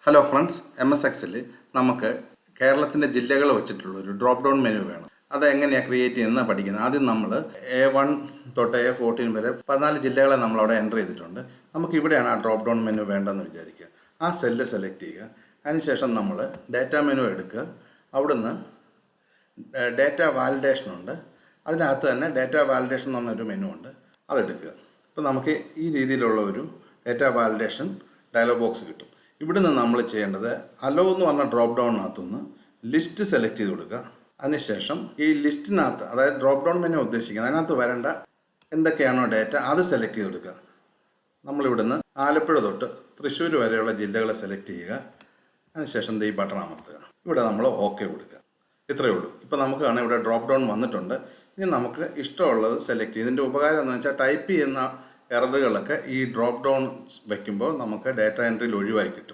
Hello friends, MS Excel നമുക്ക് കേരളത്തിൻ്റെ ജില്ലകൾ വെച്ചിട്ടുള്ള ഒരു ഡ്രോപ്പ് ഡൗൺ മെനു വേണം. അത് എങ്ങനെയാണ് ക്രിയേറ്റ് ചെയ്യുന്നത് പഠിക്കുന്നത്. ആദ്യം നമ്മൾ A1 തൊട്ട് A14 വരെ 14 ജില്ലകളെ നമ്മളവിടെ എൻ്റർ ചെയ്തിട്ടുണ്ട്. നമുക്ക് ഇവിടെയാണ് ആ ഡ്രോപ്പ് ഡൗൺ മെനു വേണ്ടതെന്ന് വിചാരിക്കുക. ആ സെല്ല് സെലക്ട് ചെയ്യുക. അതിനുശേഷം നമ്മൾ ഡാറ്റ മെനു എടുക്കുക. അവിടുന്ന് ഡാറ്റ വാലിഡേഷൻ ഉണ്ട്. അതിനകത്ത് തന്നെ ഡാറ്റ വാലിഡേഷൻ എന്ന് പറഞ്ഞൊരു മെനു ഉണ്ട്, അതെടുക്കുക. അപ്പോൾ നമുക്ക് ഈ രീതിയിലുള്ള ഒരു ഡാറ്റ വാലിഡേഷൻ ഡയലോഗ് ബോക്സ് കിട്ടും. ഇവിടുന്ന് നമ്മൾ ചെയ്യേണ്ടത് അലോ എന്ന് പറഞ്ഞ ഡ്രോപ്പ് ഡൗണിനകത്തുനിന്ന് ലിസ്റ്റ് സെലക്ട് ചെയ്ത് കൊടുക്കുക. അതിനുശേഷം ഈ ലിസ്റ്റിനകത്ത്, അതായത് ഡ്രോപ്പ് ഡൗൺ മെനു ഉദ്ദേശിക്കുന്നത്, അതിനകത്ത് വരേണ്ട എന്തൊക്കെയാണോ ഡാറ്റ അത് സെലക്ട് ചെയ്ത് കൊടുക്കുക. നമ്മളിവിടുന്ന് ആലപ്പുഴ തൊട്ട് തൃശ്ശൂർ വരെയുള്ള ജില്ലകളെ സെലക്ട് ചെയ്യുക. അതിനുശേഷം ഈ ബട്ടൺ അമർത്തുക. ഇവിടെ നമ്മൾ ഓക്കെ കൊടുക്കുക. ഇത്രയേ ഉള്ളൂ. ഇപ്പോൾ നമുക്ക് കാണാം ഇവിടെ ഡ്രോപ്പ് ഡൗൺ വന്നിട്ടുണ്ട്. ഇനി നമുക്ക് ഇഷ്ടമുള്ളത് സെലക്ട് ചെയ്യും. ഇതിൻ്റെ ഉപകാരം എന്ന് വെച്ചാൽ ടൈപ്പ് ചെയ്യുന്ന എററുകളൊക്കെ ഈ ഡ്രോപ്പ് ഡൗൺ വയ്ക്കുമ്പോൾ നമുക്ക് ഡാറ്റ എൻട്രിയിൽ ഒഴിവായി കിട്ടും.